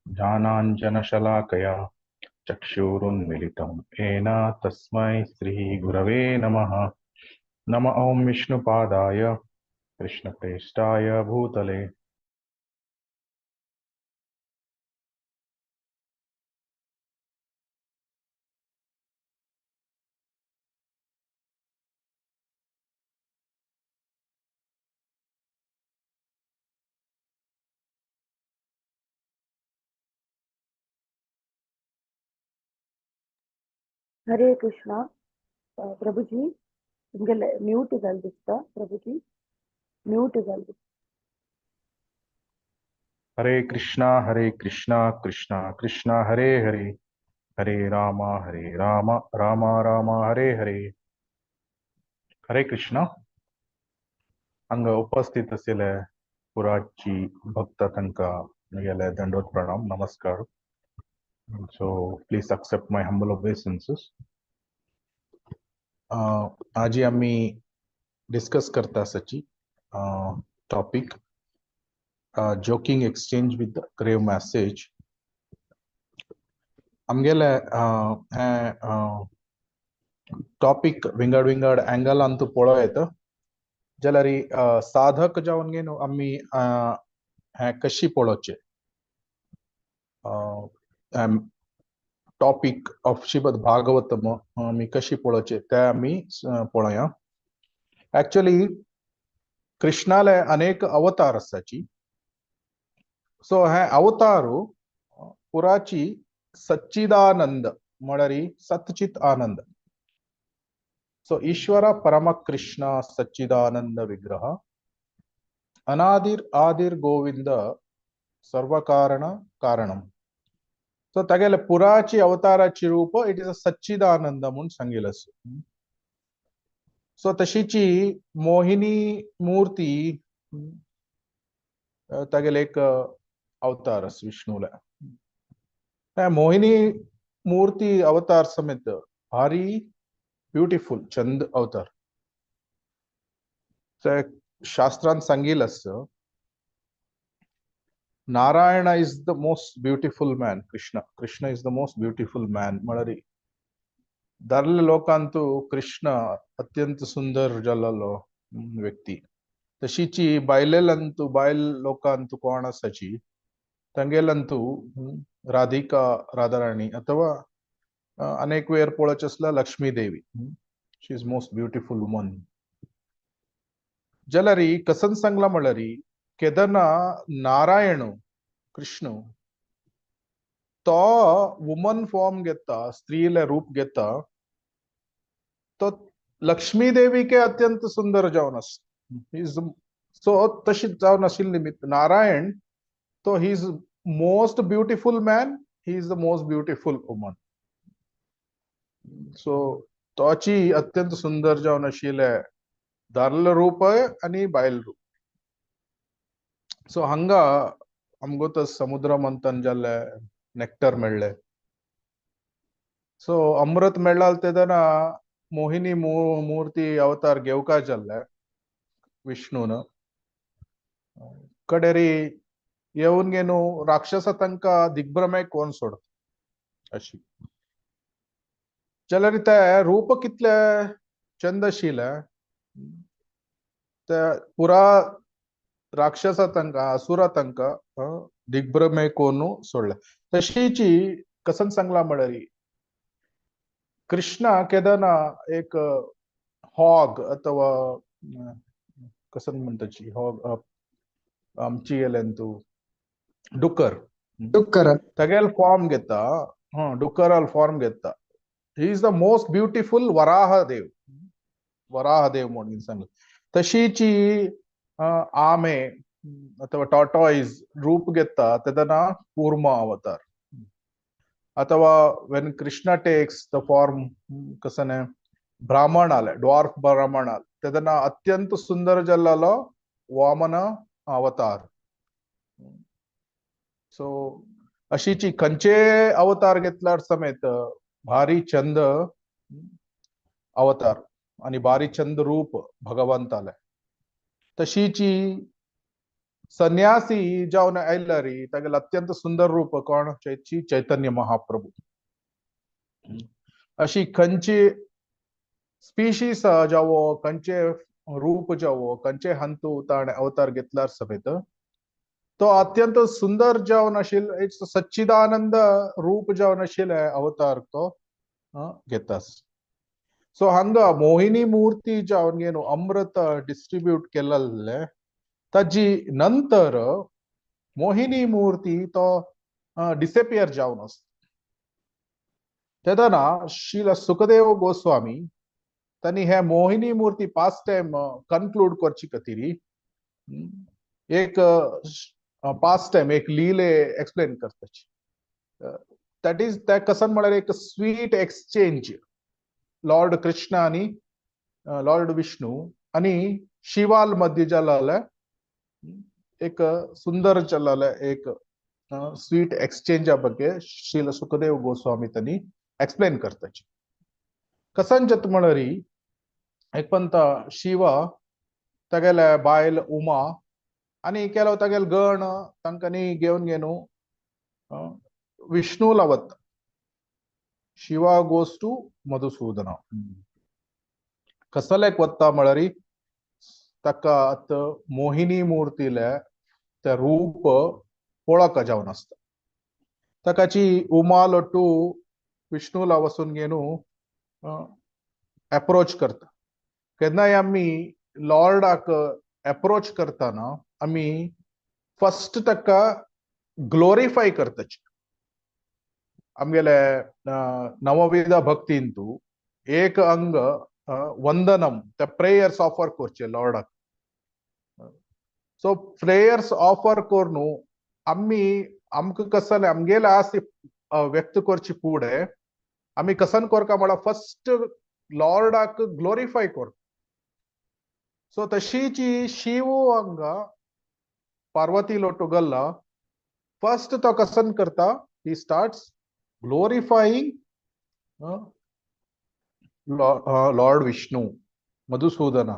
ज्ञानाञ्जनशलाकया चक्षुरुन्मिलितं येन तस्मै श्रीगुरवे नमः। नम ॐ विष्णुपादाय कृष्णप्रेष्ठाय भूतले। हरे कृष्णा प्रभुजी ನಿಮಗೆ ಮ್ಯೂಟ್ ಇಗಲ್ದಿತ್ತಾ ಪ್ರಭುಜಿ ಮ್ಯೂಟ್ ಇಗಲ್ದಿ हरे कृष्णा कृष्णा कृष्णा हरे हरे, हरे राम राम राम हरे हरे। हरे कृष्णा हांगा उपस्थित असलेले पुराची भक्त तांकां म्हगेले दंडवत प्रणाम नमस्कार। So please accept my humble obeisances. आज आम्ही डिस्कस करता आसाची टॉपिक जोकिंग एक्सचेंज विथ ग्रेव मॅसेज। आमगेले हे टॉपिक विंगड विंगड एंगलान तूं पळयत जाल्यार साधक जावन घेवन आमी हे कशी पळोवचे। टॉपिक ऑफ श्रीमद भागवतम आमी कशी पळोवचे ते आमी पळोवया। एक्चुअली कृष्णाले अनेक अवतार आसाची। सो हे अवतारू पुराची सच्चिदानंद म्हळ्यार सतचित आनंद। सो ईश्वर परम कृष्ण सच्चिदानंद विग्रह अनादिर आदिर गोविंद सर्व कारण कारणम। सो तागेले पुराची अवताराची रूप इट इज अ सच्चिदानंद म्हणून सांगिल्लें। सो तशीची मोहिनी मूर्ती तागेले एक अवतार आसा विष्णुले। मोहिनी मूर्ती अवतार समेत भारी ब्यूटिफुल चंद अवतार। शास्त्रांत सांगिल्लें आसा Narayan is the most beautiful man. Krishna is the most beautiful man म्हळ्यार दादले लोकांतू कृष्ण अत्यंत सुंदर जाल्लो व्यक्ती। तशीची बायलेलंतू बायल लोकांतू कोण आसाची तांगेलंतू राधिका राधाराणी अथवा अनेक वेळ पळोवचे आसल्यार लक्ष्मी देवी। शी इज मोस्ट ब्यूटिफुल वुमन। जाल्यार कसन सांगला म्हळ्यार केदना नारायण कृष्ण तो वुमन फॉर्म घेता स्त्रीले रूप घेता तो लक्ष्मी देवी के अत्यंत सुंदर जावन आसा। सो तशी जावन आशिल्ली निमित्त नारायण तो he is most beautiful man, he is the most beautiful woman. So तोची अत्यंत सुंदर जावन आशिल्ले दादले रूप आनी बायल रूप। सो हांगा आमगो तो समुद्र मंथन जाल्ले नेक्टर मेळ्ळे। सो अमृत मेळ्ळा तेदना मोहिनी मूर्ती अवतार घेवका जाल्ले विष्णून कडेरी येवन घेनु राक्षस तांकां दिग्भ्रमेक कोण सोड अशी। जाल्यार ते रूप कितले चंद आशिल्ले ते पुरा राक्षस तांकां असुरा तांकां दिग्भ्रमे कोण सोडले। तशीची कसन सांगला म्हळ्यार कृष्णा केदना एक हॉग अथवा कसन म्हणटाची हॉग आमची गेल्यांतू डुकर तागेल फॉर्म घेता। डुकराल फॉर्म घेता। He is the most beautiful Varaha Dev म्हणून सांगला। तशीची आमे अथवा टॉर्टॉइज रूप घेता तेदना कूर्म अवतार। अथवा when Krishna takes the form कसने ब्राह्मण आले ड्वार्फ ब्राह्मण आले तेदना अत्यंत सुंदर जाल्लो वामन अवतार। सो अशीची खंयचे अवतार घेतल्यार समेत भारी चंद अवतार आणि भारी चंद रूप भगवंताले। तशीची संन्यासी जावन आयलरी तागेले अत्यंत सुंदर रूप कोण चैतन्य महाप्रभू. अशी खंयची स्पीशीस जावो खंयचे रूप जावो खंयचे हंतू ताणे अवतार घेतल्यार समेत तो अत्यंत सुंदर जावन आशिल्लो एक सच्चिदानंद रूप जावन आशिल्ले अवतार तो घेतास. सो हांगा मोहिनी मूर्ती जावन घेवन अमृत डिस्ट्रीब्यूट केल्ले ताजी नंतर मोहिनी मूर्ती तो डिसेपियर जावन आसता. तेदना श्रील सुखदेव गोस्वामी तांणी हे मोहिनी मूर्ती पास्ट टाइम कन्क्लूड करची खातीर एक पास्ट टाइम एक लीले एक्सप्लेन करताची. दॅट इज त्या कसन म्हळ्यार एक स्वीट एक्सचेंज लॉर्ड कृष्ण आनी लॉर्ड विष्णू आनी शिवाल मध्य जाल्ले एक सुंदर जाल्ले एक स्वीट एक्सचेंजा ಬಗ್ಗೆ ಶ್ರೀಲ ಸುಖದೇವ್ ಗೋಸ್ವಾಮಿ ತನಿ एक्सप्लेन करताची. कसन जत म्हळरी एक पंत शिव तागेले बायल उमा आनी केलो तागेले गण तांकांनी घेवन घेवन विष्णूला वता. Shiva goes to Madhusudan. कसलेक वता म्हळरी ताका मोहिनी मूर्तीले ते रूप पळोवक जावन आसता. ताकाची उमा लट्टू विष्णूला वचून घेवन अप्रोच करता. केन्नाय आमी लॉर्डाक अप्रोच करतना आमी फर्स्ट ताका ग्लोरिफाय करताची. आमगेले नवविध भक्तींतू एक अंग वंदनम ते प्रेयर्स ऑफर करचे लॉर्डाक. सो प्रेयर्स ऑफर करून आमी आमकां कसले आमगेले आस व्यक्त करचे फुडें आमी कसन करता म्हळ्यार फर्स्ट लॉर्डाक ग्लोरिफाय करता. सो तशीची शिव हांगा पार्वती लोटू गल्ला फर्स्ट तो कसन करता he starts ग्लोरिफाईंग Lord Vishnu Madhusudana.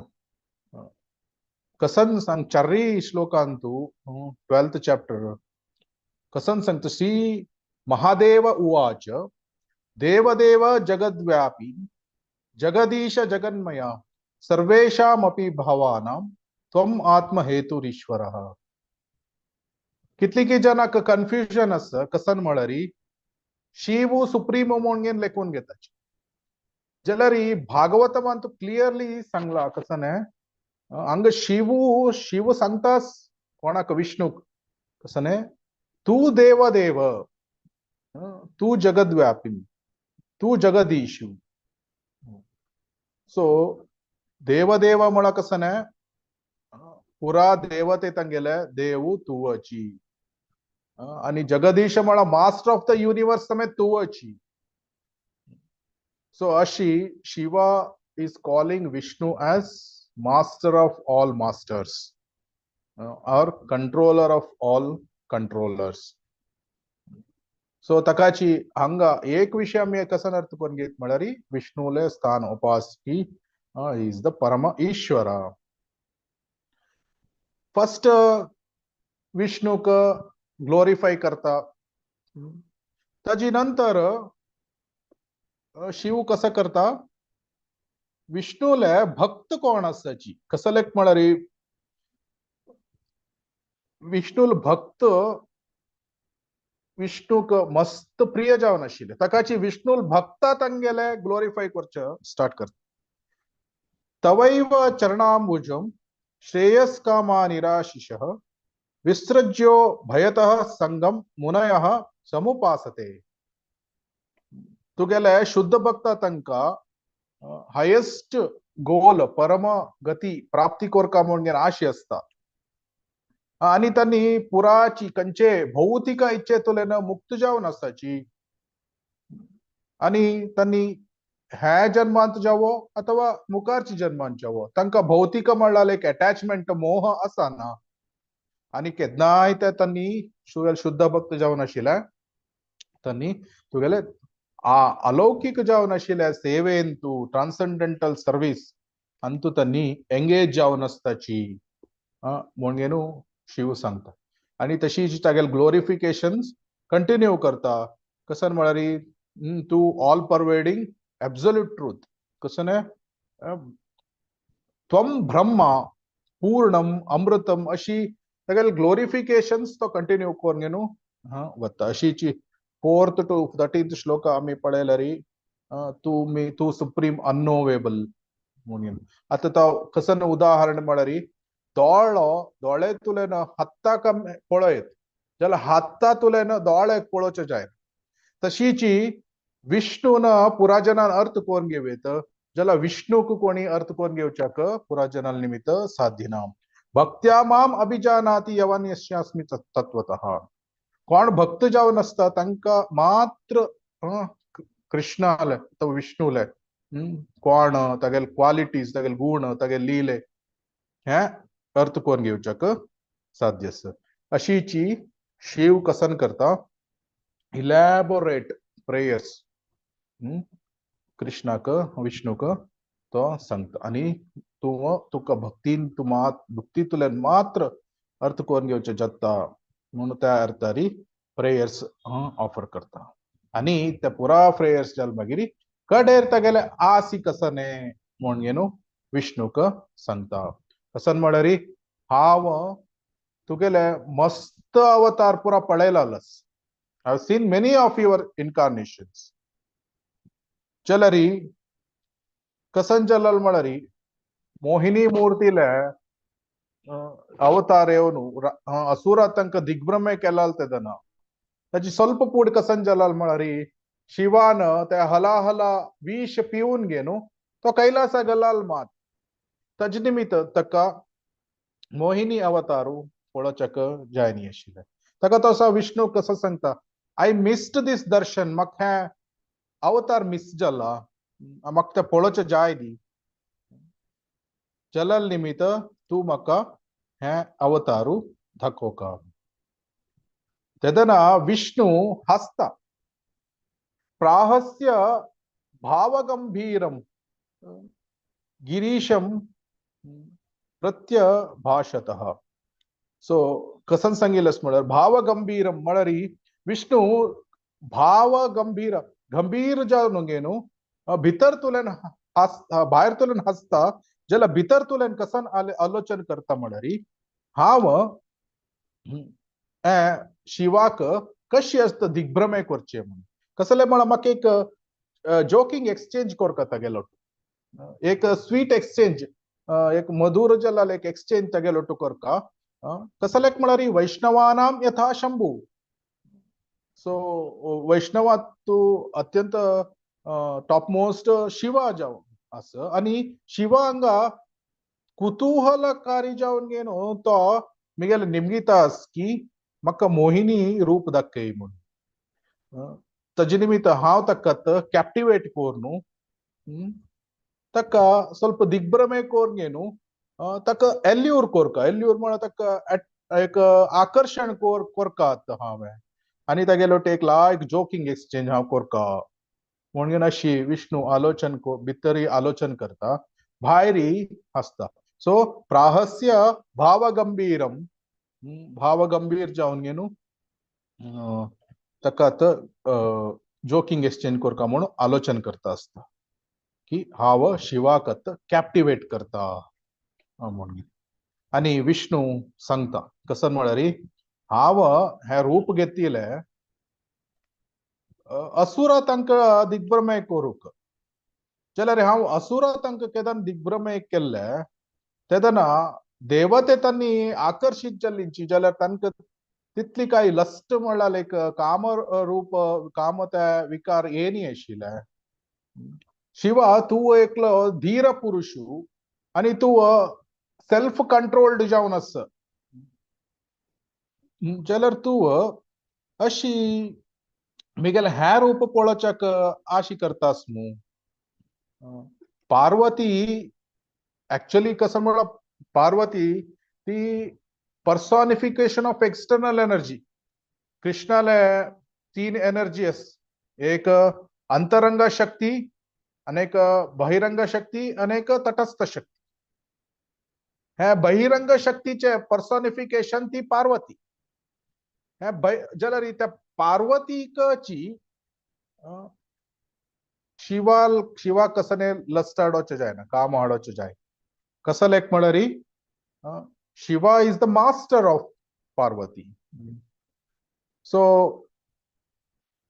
कसन सांग चाररी श्लोकांतू 12th चॅप्टर कसन सांगता श्री महादेव उवाच देवदेव जगद्व्यापी जगदीश जगन्मया सर्वेषामपि भावानां त्वम आत्महेतुरीश्वरः. कितलीकी जनाक कन्फ्युजन आसा कसन म्हळरी शिव सुप्रीम म्हणून लेखून घेताची जाल्यार भागवतमांत क्लियरली सांगला कसन हांगा शिव सांगतास कोणाक विष्णूक कसन तू देव तू जगद्व्यापी तू जगदीशु. सो देव म्हळ्यार कसन पुरा देवते तांगेले देव तुवची आणि जगदीश म्हळ्यार मास्टर ऑफ द युनिवर्स समेत तुवची. सो अशी Shiva is calling Vishnu as master of all masters और controller of all controllers. So तकाची हांगा एक विषय आमी कसन अर्थ करून घेत म्हळ्यार विष्णूले स्थान उपास की इज द परम ईश्वर. फर्स्ट विष्णूक ग्लोरिफाय करता. ताजी नंतर शिव कसं करता विष्णूले भक्त कोण आसाची कसलेक म्हळ्यार विष्णूल भक्त विष्णूक मस्त प्रिय जावन आशिल्ले ताकाची विष्णूल भक्ता तांगेले ग्लोरिफाय करचे स्टार्ट करता. तवैव चरणांबुजं श्रेयस्कामा निराशिषः विसृज्यो भयतः संगम मुनयः समुपासते. तुगेले शुद्ध भक्त तांका हायेस्ट गोल परम गती प्राप्ती कोरका म्हणून आशे असता आणि त्यांनी पुराची कंचे भौतिक इच्छेतुलेन मुक्त जावन आसाची आणि त्यांनी ह्या जन्मांत जावो अथवा मुखारची जन्मांत जावो तांका भौतिक म्हणल्यार एक अटॅचमेंट मोह आसाना आणि केन्नाय ते त्यांनी शुद्ध भक्त जावन आशिल्ले त्यांनी तुगेले अलौकिक जावन आशिल्ल्या सेवेंतू ट्रान्संडेंटल सर्व्हिस अंतू त्यांनी एंगेज जावन आसताची म्हणून शिव सांगता आणि तशी तागेल ग्लोरिफिकेशन कंटिन्यू करता कसन म्हळ्यार तू ऑल परवेडिंग एब्सोल्यूट ट्रूथ कसं त्वम ब्रह्मा पूर्णम अमृतम अशी तागेल ग्लोरिफिकेशन्स तो कंटिन्यू करून घेऊन वता अशीची 4th to 13th श्लोक आम्ही पळयल्यारी तू सुप्रीम अननोवेबल म्हणून आता तो कसं उदाहरण म्हळ्यार दोळे तुलेन हत्ता पळयत जाल्यार हत्ता तुलेन दोळे पळोवचे जाय तशीची विष्णून पुराजनान अर्थ करून घेवेत जाल्यार विष्णूक कोणी अर्थ करून घेवच्याक पुराजनाल निमित्त साध्य ना भक्त्या माम अभिजानाति यवन यस्यास्मि तत्वतः कोण भक्त जावन आसता तांकां मात्र कृष्णाले तो विष्णूले कोण तागेल क्वालिटीज तागेल गुण तागेल लीले हे अर्थ करून घेवच्याक साध्य आसा अशीची शिव कसन करता इलॅबोरेट प्रेयर्स कृष्णाक विष्णूक तो सांगता आणि तुका भक्तीन भक्तीतुल्यान मात्र अर्थ करून घेवचे जाता म्हणून त्या अर्थारी प्रेयर्स ऑफर करता आणि त्या पुरा प्रेयर्स जाल मागीर कडेर तागेले आसी कसने म्हणून विष्णूक सांगता कसन म्हळ्यार हांव तुगेले मस्त अवतार पुरा पळयलास I have seen many of your incarnations जाल्यार कसन जालाल म्हळ्यार मोहिनी मूर्तीले अवतार येवन असुरा तांकां दिग्भ्रमे केलाल तेदना ताची ಸ್ವಲ್ಪ पूड कसन जालाल म्हळ्यार शिवान ते हला विष पिवन घेवन तो कैलासा गेलाल मात ताजे निमित्त ताका मोहिनी अवतारू पळोवच्याक जाय न्ही आशिल्ले ताका तसो विष्णू कसो सांगता आय मिस्ड दीस दर्शन म्हाका हें अवतार मिस जाला म्हाका ते पळोवचे जाय न्ही जाल्यार निमित्त तूं म्हाका हें अवतारू दाखोवका तेदना विष्णू हसता प्राहस्य भावगंभीरम गिरीशम प्रत्यभाषतः सो कसन सांगिल्लें म्हळ्यार भावगंभीरम म्हळ्यार विष्णू भावगंभीर गंभीर जावन घेवन भितर तुलेन भायर तुलेन हसता जाल्यार भितर तुलेन कसन आलोचन करता म्हळ्यार हांव शिवाक कशी आसता दिग्भ्रमे करचे म्हणून कसले म्हळ्यार म्हाका एक जोकिंग एक्सचेंज करता तागेलो एक स्वीट एक्सचेंज एक मधुर जाल्यार एक एक्सचेंज तागेलो करता कसलेक म्हळ्यार वैष्णवानां यथा शंभू सो वैष्णवात तू अत्यंत टॉप मोस्ट शिवा जावन आस आणि शिवा हांगा कुतूहलकारी जावन घेवन तो मिगेल निमगितास की म्हाका मोहिनी रूप दाखय म्हणून ताजे निमित्त हांव ताका कॅप्टिवेट करून ताका ಸ್ವಲ್ಪ दिग्भ्रमे करून घेवन ताका एल्यूर कोरका एल्यूर म्हळ्यार ताका एक आकर्षण कोरकात हांवें आनी तागेलो एक लायक जोकिंग एक्सचेंज हांव कोरका म्हणून अशी विष्णू आलोचन भितरी आलोचन करता भायरी हसता सो प्राहस्य भावगंभीरम भावगंभीर जावन घेवन ताका जोकिंग एक्सचेंज कोरका म्हणून आलोचन करता आसता की हांव शिवाक कॅप्टिवेट करता म्हणून आणि विष्णू सांगता कसन म्हळ्यार हांव हें रूप घेतिल्लें असुरा तांकां दिग्भ्रमे करूंक जाल्यार हांव असुरा तांकां केदार दिग्भ्रमे केल्ले तेदना देवते तांणी आकर्षित जाल्लींची जाल्यार तांकां तितली काय लस्ट म्हळ्यार लायक काम रूप काम ते विकार येनी आशिल्ले शिवा तू एकलो धीर पुरुष आणि तू सेल्फ कंट्रोल्ड जावन आस जाल्यार तू अशी मिगेल हें रूप पळोवच्याक आशी करतास न्हू पार्वती एक्चुअली कसं म्हळ्यार पार्वती ती पर्सॉनिफिकेशन ऑफ एक्सटर्नल एनर्जी कृष्णाले 3 एनर्जी आस एक अंतरंग शक्ती अनेक बहिरंग शक्ती अनेक तटस्थ शक्ती हे बहिरंग शक्तीचे पर्सोनिफिकेशन ती पार्वती. हे जलरी त्या पार्वतीची शिवा कसने लस्ताडोचे जाय ना काम हाडोचे जाय कसं लेख म्हणरी Shiva is the master of Parvati. So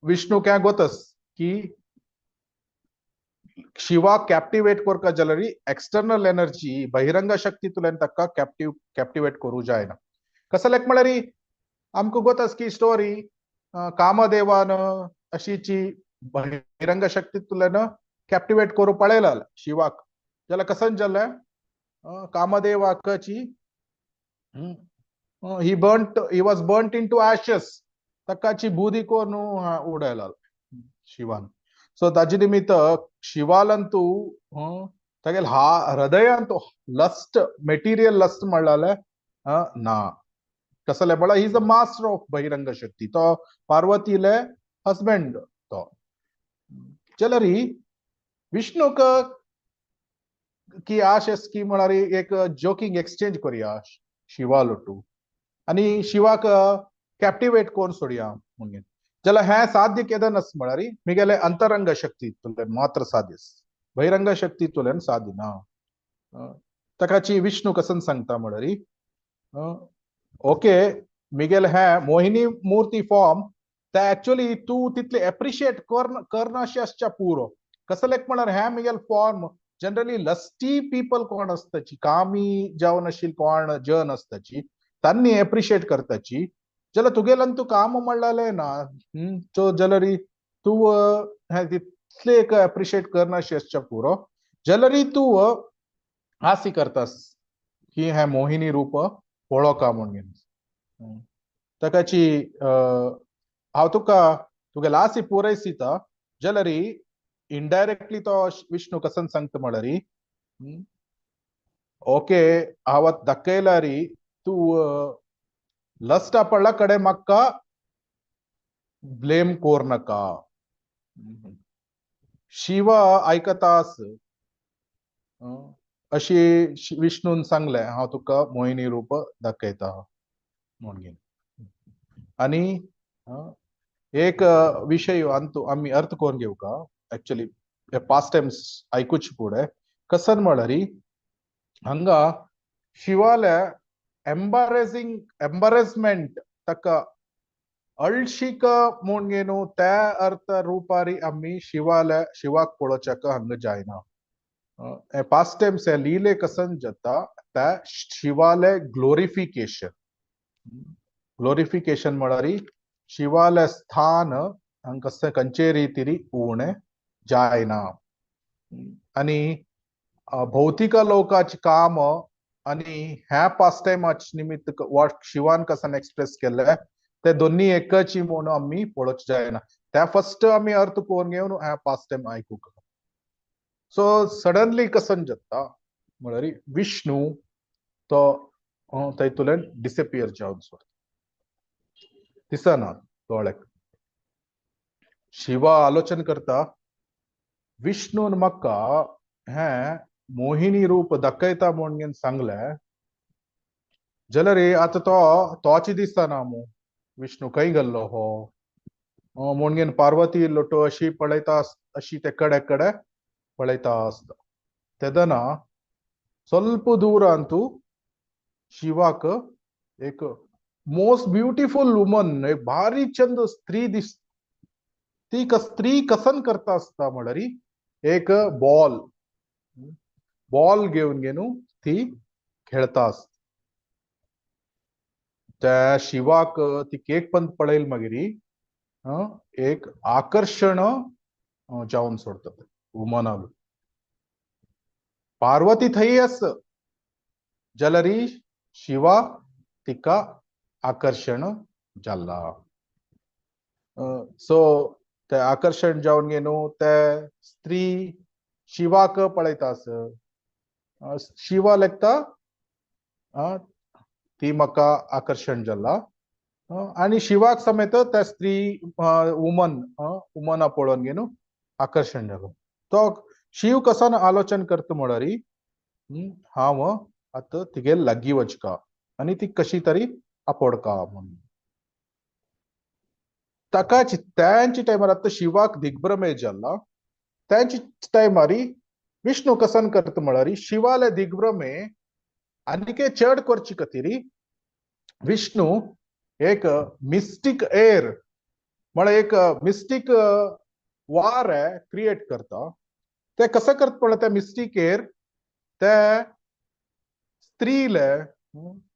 Vishnu क्या गोतस की शिवा कॅप्टिवेट करका जलरी एक्सटर्नल एनर्जी बहिरंग शक्ती तुलेन तक्का कॅप्टिवेट करू जाय ना कसं लेख म्हणरी आमको गोतस की स्टोरी कामदेवान अशीची बहिरंग शक्ती तुलेन कॅप्टिवेट करू पळयला शिवाक जाल्यार कसं जालें कामदेवाची he was burnt into ashes तक्काची बुदी कोर न्हू उडयला शिवान. सो ताजे निमित्त शिवालंतू तागेल हृदयांत लस्ट मेटीरियल लस्ट म्हणलाले ना कसले बळा he is the master of बहिरंग शक्ती तो पार्वतीले हस्बंड तो जाल्यार विष्णूक की आशेस की म्हळ्यार एक जोकिंग एक्सचेंज करूया शिवा लोटू आणि शिवाक कॅप्टिवेट कोण सोडया म्हणून जाल्यार हे साध्य केदन नस म्हळ्यार मिगेले अंतरंग शक्ती तुलेन मात्र साध्यस बहिरंग शक्ती तुलेन साध्य ना तकाची विष्णू कसन सांगता म्हळ्यार ओके मिगेल हे मोहिनी मूर्ती फॉर्म ते एक्चुअली तू तितले एप्रिशिएट करनाशे आसच्या पुरो कसं लेख म्हळ्यार हे Miguel form generally lusty people कोण असताची कामी जावन आशिल्ली कोण जन असताची तांनी एप्रिशिएट करताची जाल्यार तुगेलन तू काम म्हणलें ना सो जाल्यार तू तितले एप्रिशिएट करनाशे आसच्या पुरो जाल्यार तू आसी करतास की हे मोहिनी रूप पळोवका म्हणून तकाची हांव तुगेलो आसी पुरयसिता जाल्यार इनडायरेक्टली तो विष्णू कसन सांगता म्हळ्यार ओके हांव दाखयल्यार तू लस्टा पडला कडे म्हाका ब्लेम कोर नाका शिवा आयकतास अशी विष्णून सांगले हांव तुका मोहिनी रूप दाखयता म्हणून. आणि एक विषय आम्ही अर्थ करून घेऊ का ऍक्च्युअली पास्ट टाइम्स ऐकूच पुढे कसन म्हळ्यार हांगा शिवाले एम्बरेसमेंट ताका अळशीक म्हूण घेनु त्या अर्थ रुपारी आम्ही शिवाक पळोवच्याक हांगा जायना. पास्ट टाइम्स हे लीले कसन जाता त्या शिवाले ग्लोरिफिकेशन म्हळ्यार शिवाले स्थान हांगा खंयचे रितीरी उणे जायना. आणि भौतिक लोकांची काम आणि ह्या पास्ट टाइमाच्या निमित्त शिवान कसन एक्सप्रेस केले ते दोन्ही एकची म्हणून आम्ही पळोवच जायना. त्या फर्स्ट आम्ही अर्थ करून घेऊन ह्या पास्ट टाइम ऐकूक. सो सडनली कसन जाता म्हळ्यार विष्णू तो थंयतुल्यान डिसपियर जावन सोडता दिसना दोळ्याक. शिवा आलोचन करता विष्णून म्हाका हे मोहिनी रूप दाखयता म्हणून सांगले जाल्यार आता तोची दिसना मू विष्णू खंय गेल्लो हो म्हणून पार्वती लोटो अशी पळयता अशी तेकडे पळयता आसता तेदना ಸ್ವಲ್ಪ दूरांतू शिवाक एक मोस्ट ब्युटिफुल वुमन एक भारी चंद स्त्री ती स्त्री कसन करता आसता म्हळ्यार एक बॉल घेऊन ती खेळता आसता. त्या शिवाक ती केक पण पळयल मागीर एक आकर्षण जावन सोडता वुमनाक. पार्वती थंय आस जाल्यार शिवा तिका आकर्षण जाला. सो ते आकर्षण जावन ते स्त्री शिवाक पळयता आस शिवा लेखता ती म्हाका आकर्षण जाला आणि शिवाक समेत त्या स्त्री वुमना पळोवन आकर्षण जालो. तो शिव कसन आलोचन करता म्हळ्यार हांव आता तिगे लागी वचका आणि ती कशी तरी आपडका म्हणून ताकाच त्यांची टायमार आता शिवाक दिग्भ्रमे जाला त्यांची टायमारी विष्णू कसन करता म्हळ्यार शिवाले दिग्भ्रमे आनिके चड करची खातीर विष्णू एक मिस्टिक एअर म्हळ्यार एक मिस्टिक वार क्रिएट करता ते कसं करता म्हळ्यार त्या मिस्टिक एअर ते स्त्रीले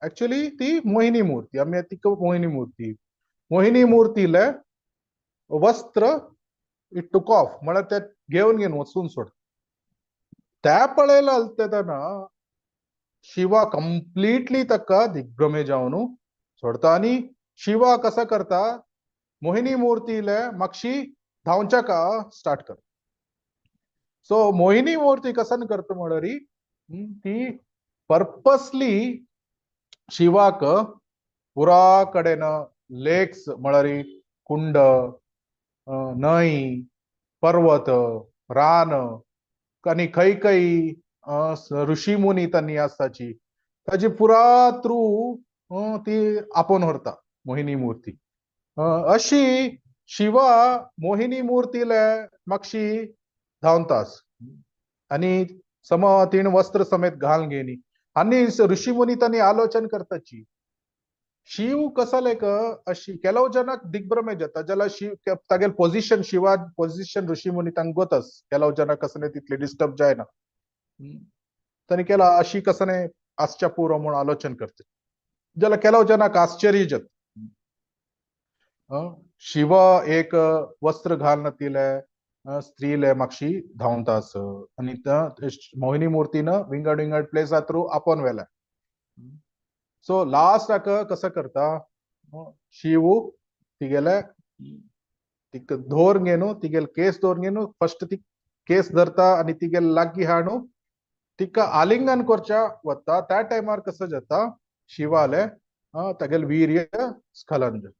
ऍक्च्युअली ती मोहिनी मूर्ती आम्ही ती मोहिनी मूर्तीले वस्त्र इट टुक ऑफ म्हळ्यार ते घेवन वचून सोड त्या पळयला तेदना शिवा कंप्लीटली ताका दिग्भ्रमे जावन सोडता आणि शिवा कसं करता मोहिनी मूर्तीले मागशी धांवच्या का स्टार्ट करता सो मोहिनी मूर्ती कसन करता म्हळ्यार ती पर्पसली शिवाक पुरा कडेन लेक्स म्हळ्यार कुंड न्हंय पर्वत रान आणि खंय खंय ऋषी मुनी त्यांनी आसताची ताजी पुरा थ्रू ती आपोवन व्हरता मोहिनी मूर्ती अशी शिवा मोहिनी मूर्तीले मागशी धांवतास आणि सम तीन वस्त्र समेत घालून घेणी आणि ऋषी मुनी त्यांनी आलोचन करताची शिव कसं लायक अशी ಕೆಲವು ಜನಕ್ಕೆ ದಿಗ್ಭ್ರಮೆ जाता ज्याला शिव तागेल पोझिशन शिवा पोझिशन ऋषी मुनी तांक गोतस ಕೆಲವು जन कसं तितले डिस्टर्ब जायना तांणी केला अशी कसं आसच्या पुरो म्हणून आलोचन करते ज्याला ಕೆಲವು ಜನಕ್ಕೆ आश्चर्य जात शिव एक वस्त्र घालून तिले स्त्रीले मागशी धांवतास आणि मोहिनी मूर्तीनं विंगड विंगड प्लेस थ्रू आपण वेला सो लास्ट कसं करता शिव तिगेले तिक धोर घेनु तिगेल केस धोर घेनु फर्स्ट ती केस धरता आणि तिगेल लागी हाडू तिका आलिंगन करच्या वता त्या टायमार कसं जाता शिवाले तगेल वीर्य स्खलन जाता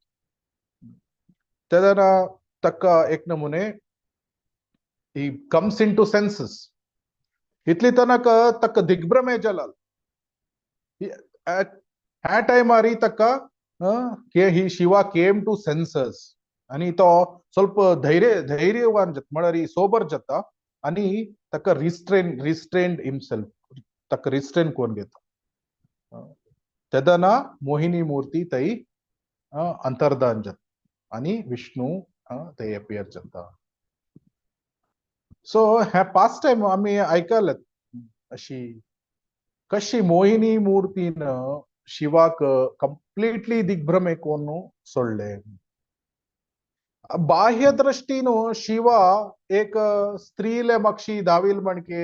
तेदना तक्का एक नमुने ही कम्स इनटू सेन्सेस इतली तनक तक दिग्भ्रमे जलाल ह्या टायमारी तक्का ही शिवा केम टू सेन्सस आणि तो ಸ್ವಲ್ಪ धैर्यवान जाता म्हळ्यार सोबर जाता आणि तका रिस्ट्रेन्ड हिमसेल्फ तका रिस्ट्रेन कोण घेता तेदना मोहिनी मूर्ती थंय अंतर्धान जाता आणि विष्णू थंय अपियर जाता सो ह्या पास्ट टाइम आम्ही ऐकलं अशी कशी मोहिनी मूर्तीन शिवाक कंप्लीटली दिग्भ्रमे कोण सोडले बाह्य दृष्टीन शिवा एक स्त्रीले मागशी धाविल म्हणके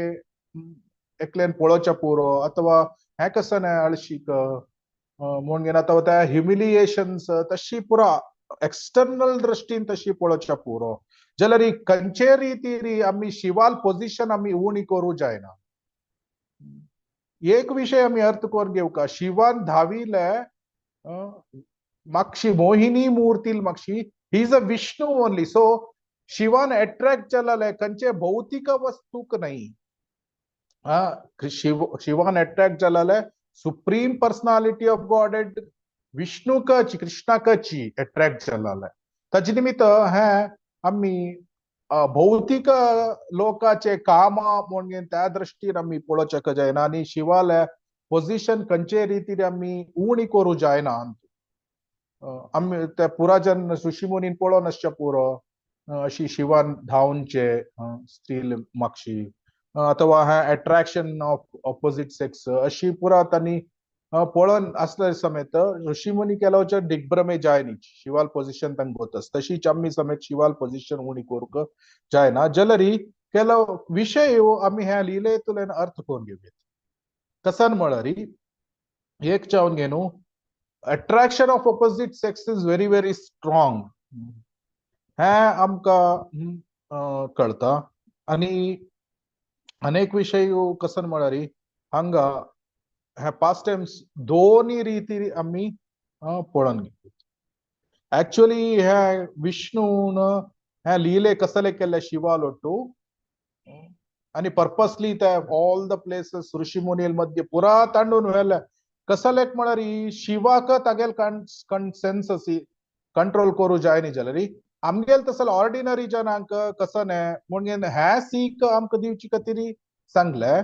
एकल्यान पळोवच्या पुरो अथवा हे कसं अळशीक म्हणून घेन अथवा त्या ह्युमिलिएशन्स तशी पुरा एक्सटर्नल दृष्टीन तशी पळोवच्या पुरो जाल्यार ही खंयचे रितीन आम्ही शिवाल पोझिशन आम्ही उणी करू जायना एक विषय आम्ही अर्थ करून घेवका शिवान धाविले मागशी मोहिनी मूर्तील मागशी he is a Vishnu only so शिवान अट्रॅक्ट जालाले खंयचे भौतिक वस्तूक नाही शिवान अट्रॅक्ट जालाले सुप्रीम पर्सनालिटी ऑफ गॉडेड विष्णुकाची कृष्णाकाची अट्रॅक्ट जालाले ताजे निमित्त हे आम्ही भौतिक लोकांचे काम म्हणून त्या दृष्टीन आम्ही पळोवचें जायना आणि शिवाले पोझिशन खंयचे रितीन आम्ही उणी करू जायना आम्ही त्या पुराजन ऋषी मुनीन पळोवन आसचे पुरो अशी शिवान धांवचे स्त्रील मागशी अथवा हे अट्रॅक्शन ऑफ ऑपोजिट सेक्स अशी पुरा तांणी पळोवन आसले समेत ऋषी मुनी केलोचे दिग्भ्रमे जायनी शिवाल पोझिशन तांकां गोतस तशीच आम्ही समेत शिवाल पोझिशन उणी करूंक जायना जाल्यार केलो विषय आम्ही ह्या लिलेतुल्यान अर्थ करून घेवया कसन म्हळ्यार एक चावन घेनु attraction of opposite sex is very very strong हे आमकां कळता आणि अनेक विषय कसन म्हळ्यार हांगा ह्या पास्ट टाइम्स दोन्ही रीती आम्ही पळोवन घेतली ऍक्च्युअली हे विष्णून हे लिले कसले केले शिवा लोट्टू आणि पर्पसली त्या ऑल द प्लेसेस ऋषी मुनील मध्ये पुरा तांडून व्हायला कसं लेक म्हणारी शिवाक तागेल कन्सेन्सस कंट्रोल करू जाय नी जाल्यारी आमगेल तसल ऑर्डिनरी जनांक कसं नाही म्हणून ह्या सीक आमक दिवची कतिरी सांगले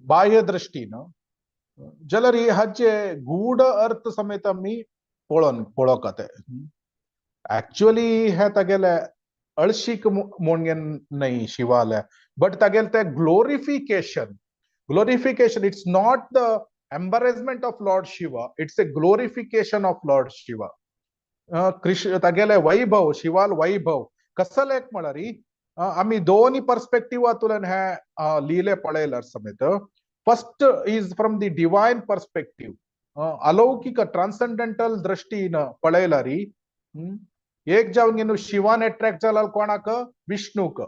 बाह्य दृष्टीनं जाल्यार हाचे गूढ अर्थ समेत आम्ही पळोवकते ऍक्च्युअली हे तागेले अळशीक म्हणून नाही शिवाले बट तागेल ते glorification it's not the embarrassment of lord Shiva it's a glorification of lord Shiva Krishna तागेले वैभव शिवाल वैभव कसं लेक म्हणारी आम्ही दोन्ही पर्स्पेक्टिव्हातून हे लिहिले पळयल्यार समेत first is from the divine perspective अलौकिक ट्रान्सेंडेंटल दृष्टीनं पळयल्यारी एक जावन घेऊन शिवान अट्रॅक्ट जाला कोणाक विष्णूक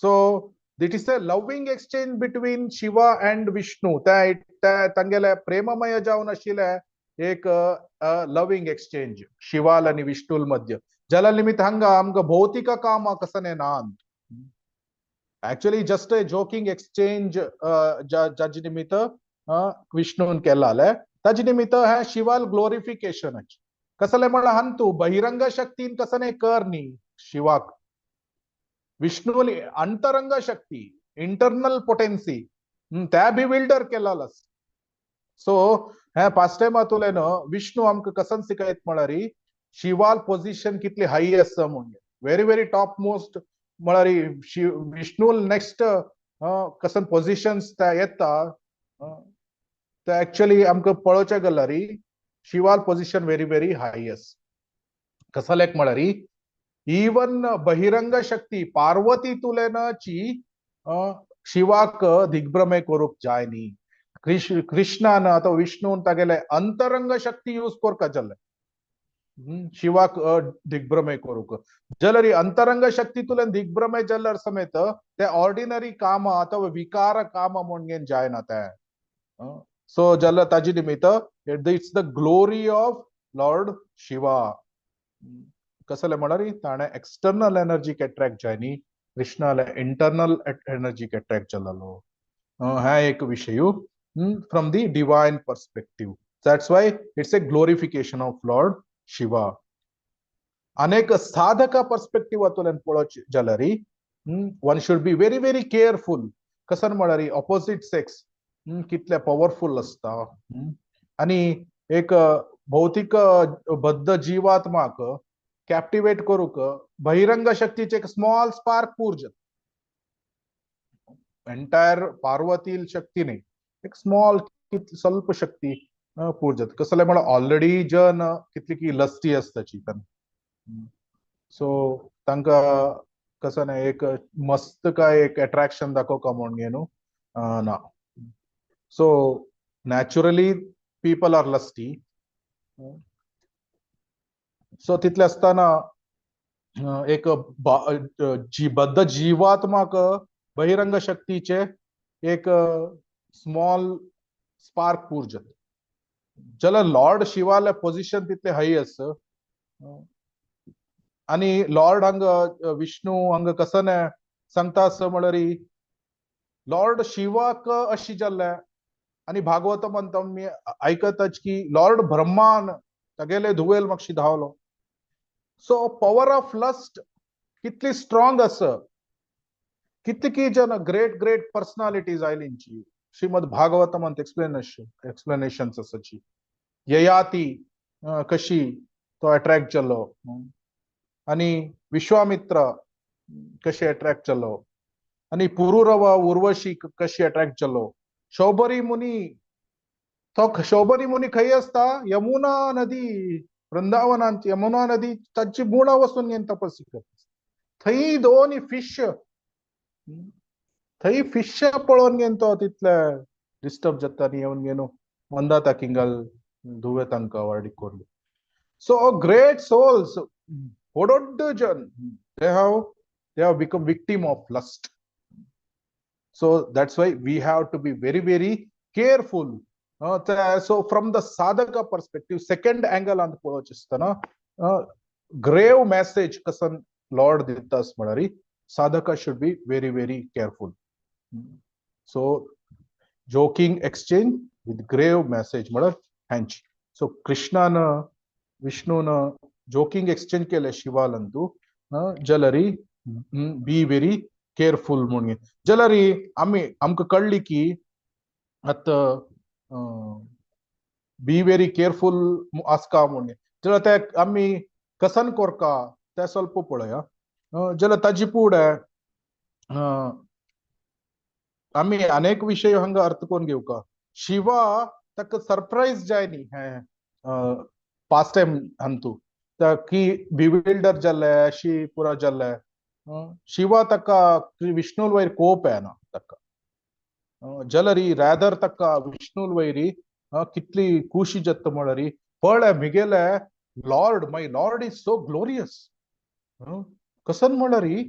so this is a loving exchange between Shiva and Vishnu तांगेले प्रेममय जावन आशिल्ले एक लविंग एक्सचेंज शिवाल आणि विष्णूल मध्य ज्याला निमित्त हांगा आमकां भौतिक काम कसं नांत actually just a joking exchange जाचे निमित्त विष्णून केला ताजे निमित्त हे शिवाल ग्लोरिफिकेशन कसले म्हणला हंतू बहिरंग शक्तीन कसं नाही कर नी शिवाक विष्णू अंतरंग शक्ती इंटरनल पोटेन्सी त्या बी विल्डर केलास सो हे पास्ट टाइमातून विष्णू आमकां कसन शिकयत म्हळ्यारी शिवाल पोझिशन कितली हाई आसा म्हणून व्हेरी व्हेरी टॉप मोस्ट म्हळ्यारी विष्णू नेक्स्ट कसन पोझिशन्स त्या येता ते ऍक्च्युअली आमकां पळोवचें गेल्यारी शिवाल पोझिशन व्हेरी व्हेरी हाई आसा कसं लेक म्हळ्यारी इवन बहिरंग शक्ती पार्वती तुलेनची शिवाक दिग्भ्रमे करूक जाय नी कृष्णान आता विष्णून तागेले अंतरंग शक्ती यूज करता जाल्यार शिवाक दिग्भ्रमे करूक जाल्यार अंतरंग शक्ती तुलेन दिग्भ्रमे जाल्यार समेत ते ऑर्डिनरी काम अथवा विकार काम म्हणून जायना ते सो जाल्यार ताजे निमित्त it's the glory of lord Shiva कसले म्हणारी ताणे एक्सटर्नल एनर्जीक अट्रॅक्ट जायनी कृष्णाला इंटरनल एनर्जीक अट्रॅक्ट जालो हा एक विषय from the divine perspective that's why it's a glorification of lord Shiva अनेक साधका पर्स्पेक्टिव्हातून पळोवचे जाल्यार one should be very very careful कसं म्हळ्यार ऑपोजिट सेक्स कितले पॉवरफुल असता आणि एक भौतिक बद्ध जीवात्माक कॅप्टिवेट करूक बहिरंग शक्तीचे एक स्मॉल स्पार्क पुर्जत एंटायर पार्वती शक्ती नाही एक स्मॉल स्वल्प शक्ती पुर्जत कसले म्हळ्यार ऑलरेडी जन कितली की लस्टी असताची सो तांकां कसं नाही एक मस्त काय एक अट्रॅक्शन दाखोवका म्हणून न्हू ना so naturally people are lusty so तितले असताना एक बद्ध जीवात्माक बहिरंग शक्तीचे एक स्मॉल स्पार्क पुर्जत जाल्यार लॉर्ड शिवाले पोझिशन तितले हाई आस आणि लॉर्ड हांगा विष्णू हांगा कसं नाही सांगता आस म्हळ्यार लॉर्ड शिवाक अशी जाल्ले आणि भागवत म्हणता मी ऐकताच की लॉर्ड ब्रह्मान तागेले धुवेल मागशी धावलो सो पॉवर ऑफ लस्ट कितली स्ट्रॉंग आस कितकी जन ग्रेट ग्रेट पर्सनालिटीज आयलींची श्रीमद भागवत म्हणत एक्सप्लेनेशन्स आसाची ययाती कशी तो अट्रॅक्ट जालो आणि विश्वामित्र कशी अट्रॅक्ट जालो आणि पुरुरव उर्वशी कशी अट्रॅक्ट जालो शौबरी मुनी तो शौबरी मुनी खंय असता यमुना नदी वृंदावनांची यमुना नदी ताची मुळा वचून घेवन तपस्वी करता थंय दोन फिश थंय फिश पळोवन घेवन तो तितले डिस्टर्ब जाता आनी येवन घेवन मंदाता किंगल धुवे तांकां वाडी कोरली सो ग्रेट सोल्स व्हडोड जन they have become victim of lust so that's why we have to be very very careful so from the sadhaka perspective second angle on the grave message kasan lord dittas म्हळ्यार sadhaka should be very, very careful. So joking exchange with grave message म्हणत ह्यांची. So कृष्णानं विष्णूनं joking exchange केले शिवालंतू जलरी बी very careful म्हणून जलरी आम्ही आमकां कळली की आता बी व्हेरी केअरफुल आसका म्हणून जाल्यार ते आम्ही कसन कोरका ते ಸ್ವಲ್ಪ पळया जाल्यार ताजी फुडें आम्ही अनेक विषय हांगा अर्थ करून घेवका शिवा ताका सरप्राईज जाय न्ही हे पास्ट टाइम हांतू की बिविल्डर जाल्ले अशी पुरा जाल्ले शिवा ताका विष्णू वयर कोप येना ताका जलरी रॅदर ताका विष्णू वयरी कितली खुशी जत्त म्हणरी पळय मिगेले lord my lord is so glorious कसन म्हणरी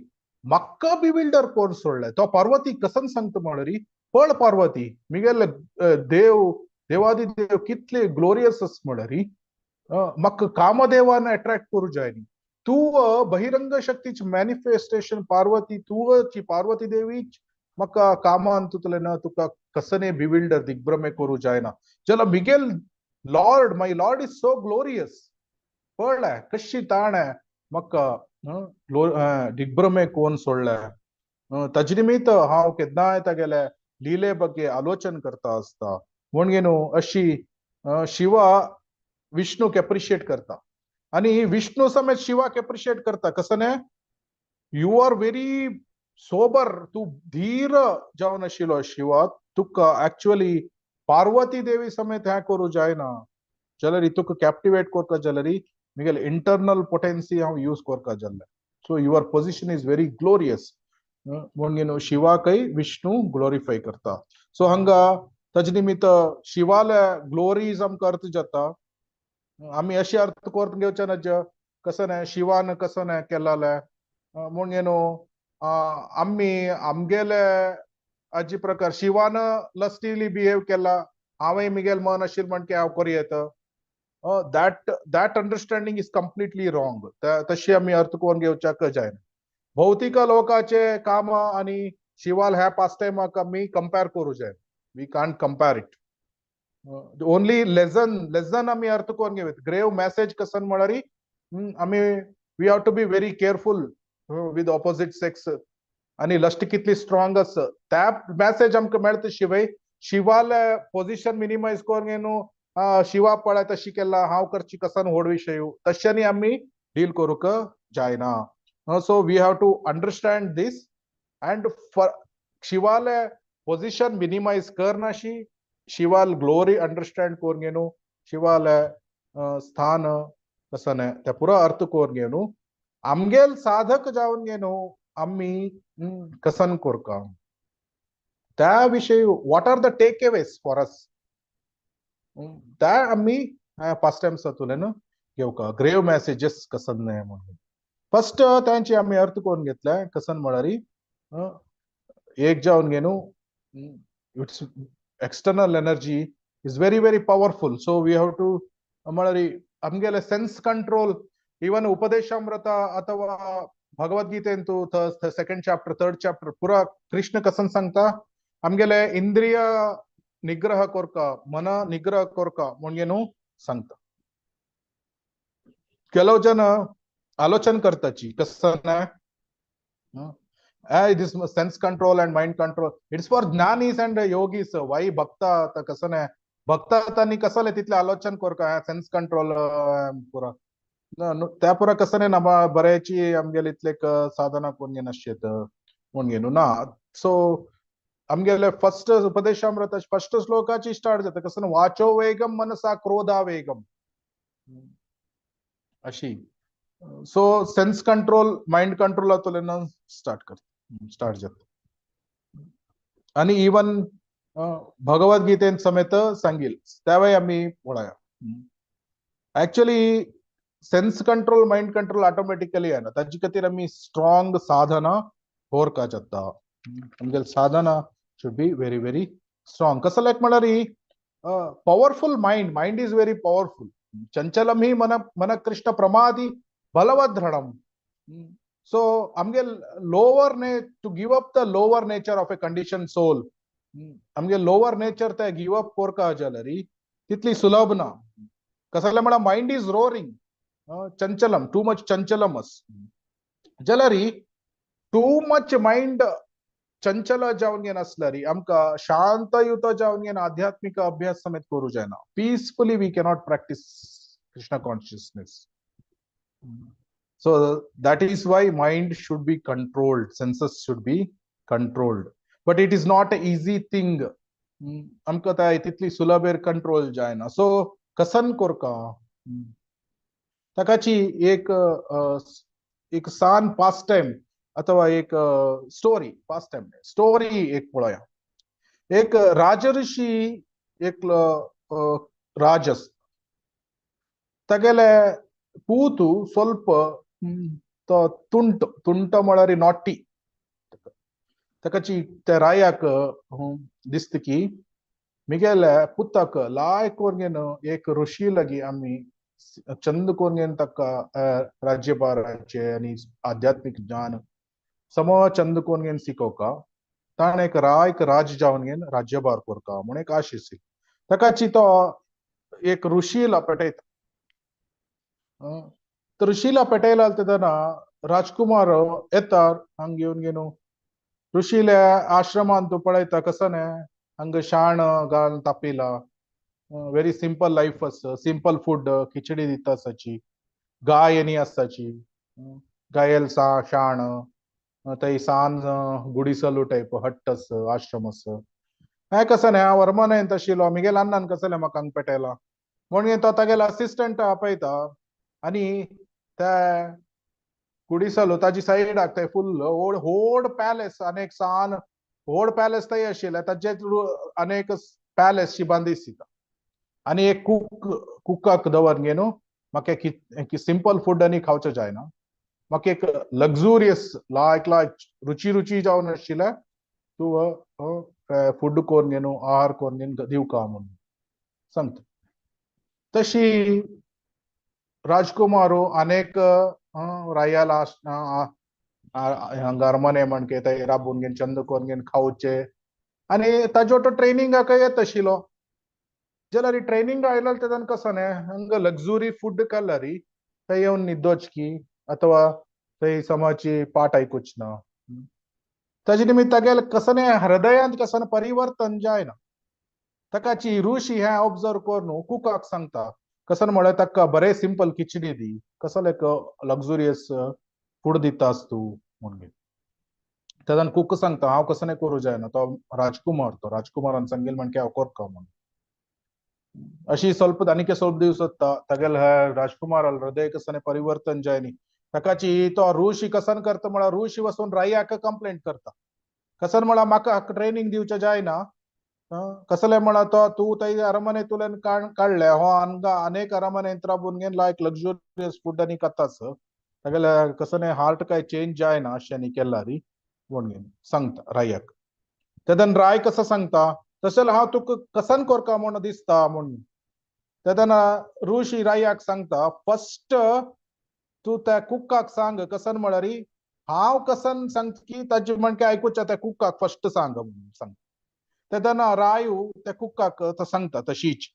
म्हाका बिविल्डर कोण सोडले तो पार्वती कसन सांगता म्हणरी पळ पार्वती मिगेले देवादी देव कितले ग्लोरियस म्हणरी म्हाका कामदेवान अट्रॅक्ट करू जाय न्ही तू बहिरंग शक्तीची मॅनिफेस्टेशन पार्वती तूची पार्वती देवीच म्हाका कामान तुतले ना तुका कसने बिविल्डर दिग्भ्रमे करू जायना जाल्यार Miguel Lord my lord is so glorious पळय कशी ताणे म्हाका दिग्भ्रमे कोण सोडले ताजे निमित्त हांव केन्नाय तागेले लिले ಬಗ್ಗೆ आलोचन करता आसता म्हणजे न्हू अशी शिवा विष्णूक एप्रिशिएट करता आणि विष्णू समेत शिवाक एप्रिशिएट करता कसने यू आर व्हेरी सोबर तू धीर जावन आशिल्लो शिवा तुका एक्चुअली पार्वती देवी समेत हे करू जायना जाल्यार तुका कॅप्टिवेट करता जाल्यार मिगेल इंटरनल पोटेन्सी हांव यूज करता जाल्ले so your position is very glorious म्हणजे न्हू शिवाकय विष्णू ग्लोरिफाय करता सो हांगा ताजे निमित्त शिवाले ग्लोरीज आमकां अर्थ जाता आम्ही अशी अर्थ करून घेवचे ना कसं नाही शिवान कसं नाही केलाले म्हणजे न्हू आम्ही आमगेले अजी प्रकार शिवान लस्टिली बिहेव केला हांवें मिगेल मन आशिल्लें म्हण की हांव करी येता that understanding is completely wrong तशी आम्ही अर्थ करून घेवच्याक जायना भौतिक लोकांचे काम आणि शिवाल ह्या पास्ट टाइमाक आमी कंपेर करू जाय we can't compare it only lesson आम्ही अर्थ करून घेवत ग्रेव मेसेज कसन म्हळ्यार आम्ही we have to be very careful with opposite sex आणि लस्ट कितली स्ट्रॉंग आस त्या मेसेज आमकां मेळटा शिवाय शिवाले पोजिशन मिनिमाइज करून घेवन शिवा पळय तशी केला हांव करची कसन व्हड विशय तशांनी आम्ही डील करूंक जायना so we have to understand this and for शिवाले पोजिशन मिनिमाइज करनाशी शिवाल ग्लोरी अंडरस्टँड करून घेवन शिवाले स्थान कसं नाही त्या पुरा अर्थ करून घेवन आमगेल साधक जावन घेवन आम्ही कसन करका त्या विषयी what are the takeaways for us त्या आम्ही पास्ट टाइम सातुलेन घेवका ग्रेव मेसेजेस कसन नाही म्हणून फर्स्ट त्यांची आम्ही अर्थ करून घेतला कसन म्हळ्यार एक जावन घेवन it's external energy is very very powerful so we have to म्हळ्यार आमगेले सेन्स कंट्रोल इवन उपदेशामृत अथवा भगवद्गीतेन तू सेकंड चॅप्टर थर्ड चॅप्टर पुरा कृष्ण कसन सांगता आमगेले इंद्रिय निग्रह करका मन निग्रह करका म्हणजे न्हू सांगता ಕೆಲವು ಜನ ಆಲೋಚನೆ करताची कसं this sense control and mind control it's for jnanis and yogis why भक्ता आता कसं नाही भक्ता त्यांनी कसं तिथले आलोचन करका सेन्स कंट्रोल पुरा त्या पुरा कसं नाही ना बऱ्याची आमगेले इतले साधना कोण नशेत म्हणून ना सो आमगेले फर्स्ट उपदेशामृत फर्स्ट श्लोकाची स्टार्ट जाता कसं वाचो वेगम मनसा क्रोधा वेगम अशी so sense control mind control आतोलेन स्टार्ट जाता आणि इवन भगवद्गीतेन समेत सांगिल त्यावेळी आम्ही पळया actually sense control mind control automatically आहे ना ताची खातीर आम्ही स्ट्रॉंग साधना होरका जाता आमगे साधना should be very very strong कसं लायक म्हळ्यार powerful mind is very powerful चंचलम ही मन कृष्ण प्रमादी बलवद्रणम सो आमगे lower need to give up the lower nature of a condition soul आमगे लोअर नेचर ते गिव अप कोरका जाल्यारी तितली सुलभ ना कसले म्हणा माइंड इज रोरिंग चंचलम टू मच चंचलमस जाल्यारी टू मच माइंड चंचल जावन घेन असल्यारी आमका शांतयुत जावन घेन आध्यात्मिक अभ्यास समेत करू जायना peacefully we cannot practice Krishna consciousness so that is why mind should be controlled senses should be controlled but it is not an easy thing आमका तितली सुलभेर कंट्रोल जायना सो कसन कोरका ताकाची एक सान पास्ट टाइम अथवा एक स्टोरी पास्ट टाइम स्टोरी एक पळया एक राजऋषी एक राजस तगेले पूतु स्वल्प ತುಂಟ ತುಂಟ म्हळ्यार नॉटी ताकाची त्या रायाक दिसता की मिगेले पुतक लाय कोरगेन एक ऋषी लगी आम्ही चंद कोरगेन ताका राज्यभाराचे आणि आध्यात्मिक ज्ञान सम चंद कोरगेन शिकोवका ताण एक रायक राज जावन घेन राज्यभार कोरका म्हण एक आश आशिल्ली ताकाची तो एक ऋषीला पेटयता तर ऋषीला पेटयला तेदना राजकुमार येतात हांग घेवन गेलो ऋषीले आश्रमान तू पळयता कसं हंग शाण घाल तापिला व्हेरी सिंपल लाईफ असतं सिंपल फूड खिचडी दिता आसाची गाय नी आसाची गायल शाण थंय सान गुडिसलू टाईप हट्ट अस आश्रम अस हें कसं वर्मन तशिलो मिगेल अन्नान कसले म्हाका हांग पेटयला म्हणून तो तागेलो असिस्टंट आपयता आणि त्या कुडिसलो ताजी सायडाक थंय फुल व्हड पॅलेस अनेक सान व्हड पॅलेस थंय आशिल्ले ताजे अनेक पॅलेस शी बांदी दिसता आणि एक कुकाक दवर न्ही न्हू म्हाका एक सिंपल फूड आनी खावचें जायना म्हाका एक लग्झुरियस लायक रुची जावन आशिल्ले तूं फूड कोर न्ही न्हू आहार कोर न्ही दिवका म्हणून सांगता तशी राजकुमारो अनेक रायाला हांगार म्हणके थंय राबून घेवन चंद कोरून घेवन खावचे आनी ताजे वांगडा ट्रेनिंगाक येत आशिल्लो जाल्यार ट्रेनिंग आयलो तेदन कसो हांगा लग्झुरी फूड खाल्ल्यार थंय येवन न्हिदोचकी अथवा थंय समाची पाठ आयकुच ना ताजे निमित्त तागेले कसं हृदयांत कसं परिवर्तन जायना ताकाची ऋषी हें ऑब्जर्व करून कुकाक सांगता कसं म्हळ्यार ताका बरें सिंपल खिचडी दी कसं एक लग्झुरियस फूड दितास तूं म्हणून तेदन कुक सांगता हांव कसं करूं जायना तो राजकुमारान सांगेल म्हणके हांव करता म्हणून अशी ಸ್ವಲ್ಪ आनीक ಸ್ವಲ್ಪ दिवस वता तागेले राजकुमाराल हृदय कसं परिवर्तन जायनी ताकाची तो ऋषी कसं करता म्हळ्यार ऋषी वचून रायाक कंप्लेंट करता कसं म्हळ्यार म्हाका ट्रेनिंग दिवचें जायना कसले म्हणा तो तू थंय अरमनेतुल्यान काडले हो हांगा अनेक अरमनेंत राबून घेवन लायक लग्झुरियस फूड आनी खातास तागेले कसं हार्ट काय चेंज जायना अशें न्ही केल्यार म्हणून सांगता रायाक तेदन राय कसं सांगता तशें हांव तुका कसन कोरका म्हूण दिसता म्हणून तेदन ऋषी रायाक सांगता फर्स्ट तू त्या कुकाक सांग कसन म्हळ्यार हांव कसन सांगता की ताजे म्हणके आयकुच्या त्या कुकाक फर्स्ट सांग म्हणून सांगता तेदन रायू त्या कुकाक सांगता तशीच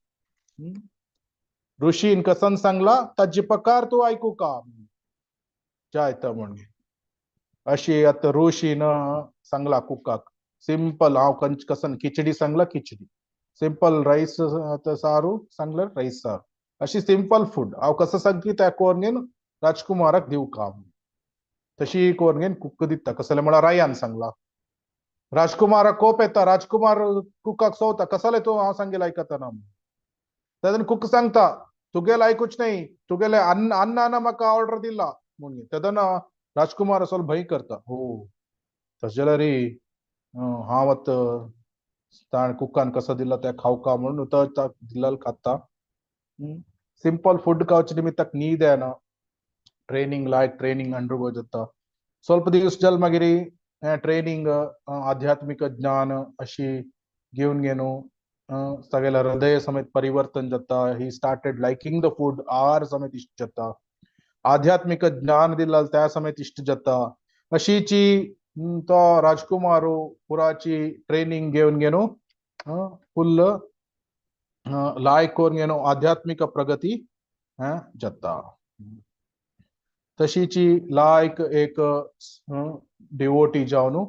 ऋषीन कसन सांगला ताजी प्रकार तू आयकू का जायता म्हणून अशी आता ऋषीन सांगला कुकाक सिंपल हांव कसन खिचडी सांगला खिचडी सिंपल राईस सारू सांगला राईस सारू अशी सिंपल फूड हांव कसं सांग की त्या कोरगेन राजकुमाराक दिवं का तशी कोरगेन कुक दिता कसले म्हळ्यार रायान सांगला राजकुमाराक कोप येता राजकुमार कुकाक सोवता कसले तू हांव सांगेल आयकता ना तेदन कुक सांगता तुगेले आयकुच नाही तुगेले अन्नान म्हाका ऑर्डर दिला म्हणून तेदन राजकुमार असो भंय करता हो तशें जाल्यार हांव आतां कुकान कसो दिला ते खावका म्हणून तो दिल्लो खाता सिंपल फूड खावचे निमित्ताक न्हीद येना ट्रेनिंग अंडरगो जाता ಸ್ವಲ್ಪ दिवस जाल मागीर ट्रेनिंग आध्यात्मिक ज्ञान अशी घेवन गेलो सगळ्या हृदय समेत परिवर्तन जाता he started liking the food आहार समेत इश्ट जाता आध्यात्मिक ज्ञान दिला त्या समय इष्ट जाता अशीची तो राजकुमारू पुराची ट्रेनिंग घेऊन गेनो फुल लायक करून गेनो आध्यात्मिक प्रगती जाता तशीची लायक एक डिवोटी जावन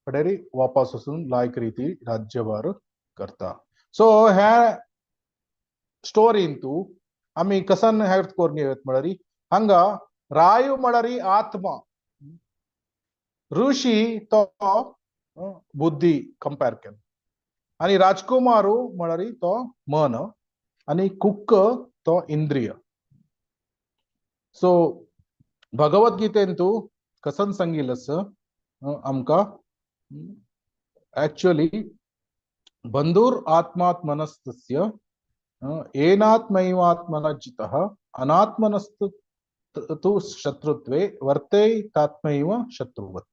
कडेरी वापस वचून लायक रीती राज्यभार करता सो ह्या स्टोरीन तू आम्ही कसन हेल्प करून घेवत म्हळ्यारी हांगा रायू म्हळ्यारी आत्मा ऋषी तो बुद्धी कंपेर केला आणि राजकुमारू म्हळ्यारी तो मन आणि कुक्क तो इंद्रिय सो भगवद्गीतेन तू कसन सांगिलस आमका एक्चुअली बंधुर आत्मात्मनस्तस्य एनात्मैवात्मना जितः अनात्मनस्तु तू शत्रुत्वे वर्तेतात्मैव शत्रुवत्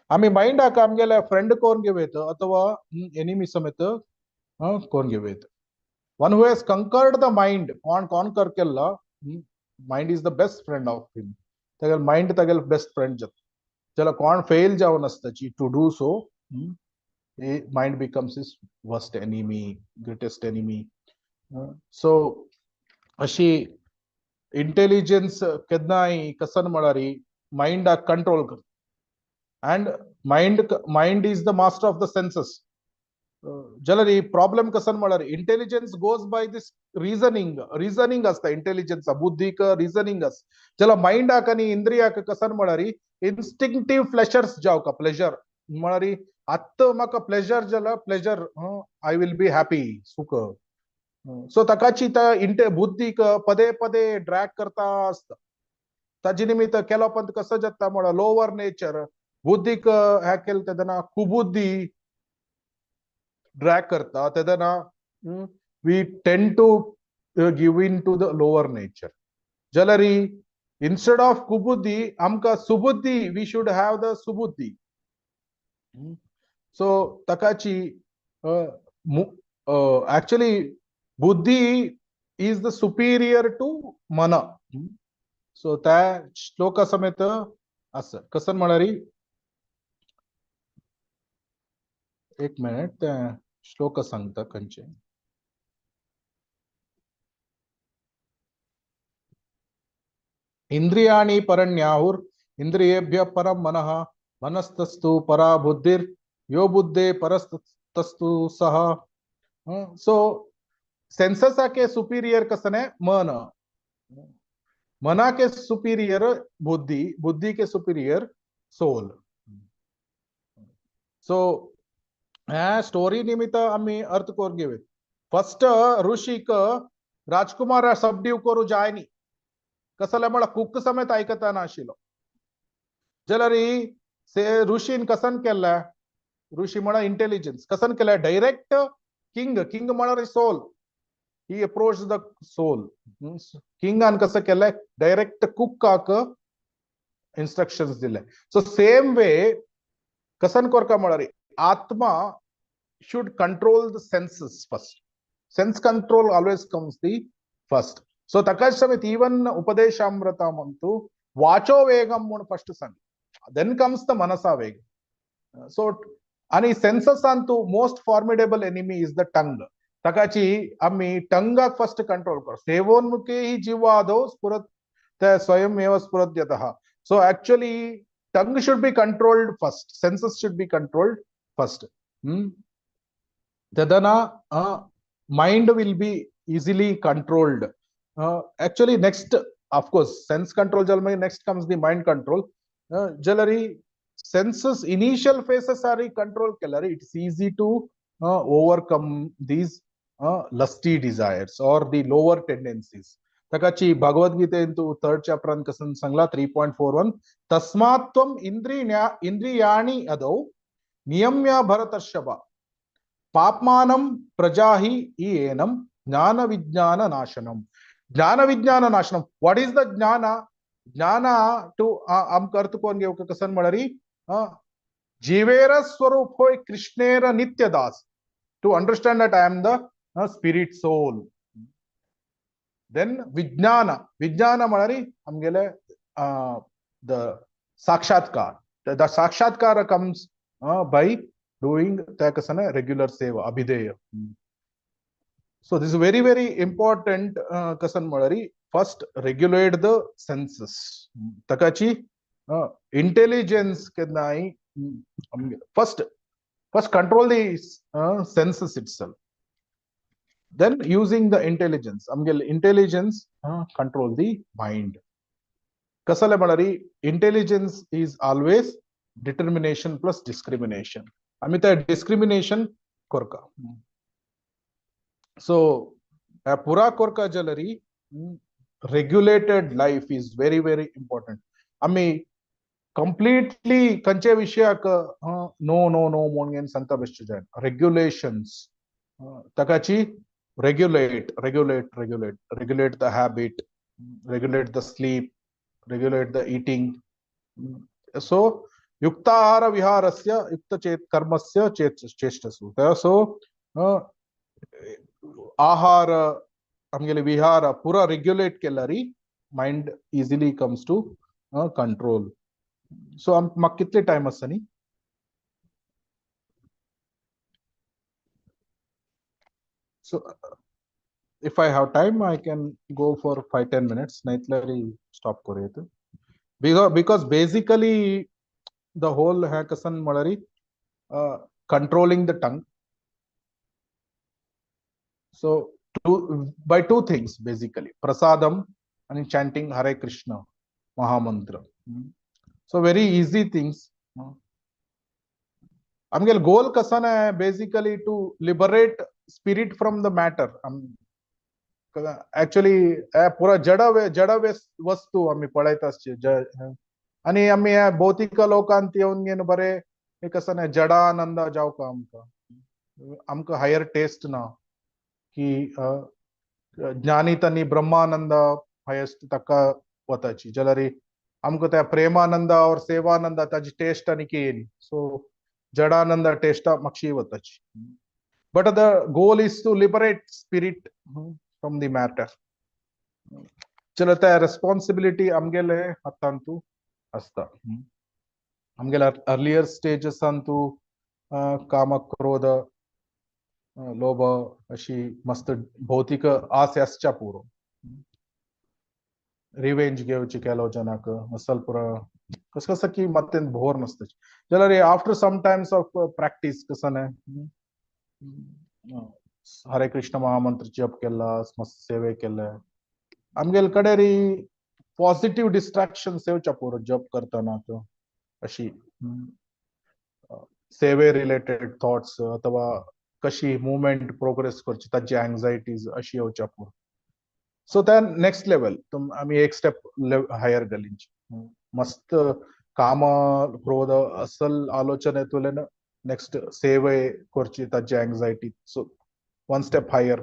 आम्ही माइंड हाका आमगेल्या फ्रेंड कोण घेवेत अथवा एनिमी समेत कोण घेवेत one who has conquered the mind कोण कॉन्कर केला mind is the best friend of him तेगेल माइंड तेगेल बेस्ट फ्रेंड जाता त्याला कोण फेल जावन आसताची to do so mind becomes his worst enemy greatest enemy so अशी इंटेलिजन्स केन्नाय कसन म्हळ्यारी माइंडाक कंट्रोल करता and mind is the master of the senses जलरी प्रॉब्लेम कसन म्हळ्यार intelligence goes by this reasoning असता इंटेलिजन्स बुद्धीक रिजनिंग आस जला माइंडाक आनी इंद्रियाक कसन म्हळ्यार इन्स्टिंक्टिव्ह प्लेजर्स जावका प्लेजर म्हळ्यार आत्त म्हाका प्लेजर जाला pleasure I will be happy सुख सो तकाची बुद्धीक पदे पदे ड्रॅग करता असता ताजे निमित्त केलो पण कसं जाता म्हळ्यार लोअर नेचर बुद्धीक हे केलं तेदना कुबुद्धी ड्रॅग करता तेदना we tend to give in to the lower nature जलरी इन्स्टेड ऑफ कुबुद्धी आमका सुबुद्धी वी शुड हॅव द सुबुद्धी सो तकाची एक्चुअली बुद्धी इज द सुपीरियर टू मन सो त्या श्लोका समेत असं कसं म्हणारी एक मिनिट त्या श्लोक सांगता खंयचे इंद्रियाणि परण्याहुर इंद्रियेभ्य परम मनः मनस्तस्तु परा बुद्धिर यो बुद्धे परस्तस्तु सह सो सेंसेस के सुपीरियर कसं है मन मना के सुपीरियर बुद्धि बुद्धि के सुपीरियर सोल सो स्टोरी निमित्त आम्ही अर्थ करून घेऊयात फर्स्ट ऋषीक राजकुमार सबड्यू करू जायनी कसं मला कुक समेत ऐकता नाशिलो जलरी से ऋषीन कसन केला ऋषी म्हणा इंटेलिजन्स कसन केला डायरेक्ट किंग म्हणा soul he approach the soul किंगान कसं केलंय डायरेक्ट कुकाक इन्स्ट्रक्शन्स दिले सो सेम वे कसन कोरका म्हळ्यार आत्मा should control the senses first sense control always comes the first so takash samit even upadeshamrata mantu vacho vegam mun first sang then comes the manasa vegam so ani senses antu most formidable enemy is the tongue takachi ammi tongue first control kar sevonmukhe hi jivado spurat ta swayam eva spuradyatah so actually tongue should be controlled first senses should be controlled first tadana mind will be easily controlled actually next of course sense control jalma next comes the mind control jalari senses initial phases are control kelari it's easy to overcome these lusty desires or the lower tendencies takachi bhagavad gita into third chapter an kasan sangla 3.41 tasmatvam indriyani adau niyamya bharatarshava पापमानम प्रजाहि एनम ज्ञान विज्ञान नाशनम what is the ज्ञान to आम अर्थ कोण घेऊ कसन म्हळ्यारी जीवेर स्वरूप होय कृष्णेर नित्यदास to understand that I am the spirit soul then vijnana malari amgele the sakshatkar. The sakshatkar comes by doing takasana regular seva abhideya. So this is very very important kasan malari. First regulate the senses. Takachi intelligence kenai first control the senses itself. Then using the intelligence intelligence control the mind. Kasale malari intelligence is always determination plus discrimination. Amita discrimination korka. So a pura korka jalari regulated life is very very important. Ami completely kanche vishyak no mongen santa bestujan regulations takachi regulate the habit, regulate the sleep, regulate the eating. So yuktahara viharasya yukta chet karmasya chestasu. So ahara amgele vihara pura regulate kellari mind easily comes to control. So maku kitne time asani? So if I have time I can go for 5-10 minutes. Naitlari stop koreytu. Because basically the whole hackathon malari controlling the tongue. So by two things basically, prasadam and chanting Hare Krishna Mahamantra. So very easy things. आमगेल गोल कसन है basically to liberate spirit from the matter. Actually पुरा जड वस्तू आम्ही पळयत आसचे आणि आम्ही भौतिक लोकांत येऊन घेन बरे एक कसन है जडानंद जावका आमका हायर टेस्ट ना की ज्ञानी तनी ब्रह्मानंद हायेस्ट तका वताची जलरी आमको त्या प्रेमानंद और सेवानंद ताजी टेस्ट आणि केली. So Jadananda testa makshi vatachi. But the goal is to liberate spirit from the matter. Chalata responsibility amgele hatantu asta. Amgele earlier stages antu kama krodha lobha ashi mast bhautika asyascha puro. Revenge घेवची केलो जनक muscle पुरा कसं की मत्तेन भोर नसतं. जलरे after some times of practice कसं आहे हरे कृष्ण महामंत्र जप केला मस्त सेवे केले आमगेल कडेरी पॉझिटिव्ह डिस्ट्रॅक्शन सेवच्या पुरो जप करताना तो अशी सेवे रिलेटेड थॉट्स अथवा कशी मुवमेंट प्रोग्रेस करची ताची एंजायटीज अशी येवच्या पुरो. So then next level आम्ही एक स्टेप हायर गेलींची मस्त काम क्रोध असल आलोचनेतुलेन नेक्स्ट सेवे करची ताची anxiety. So one step higher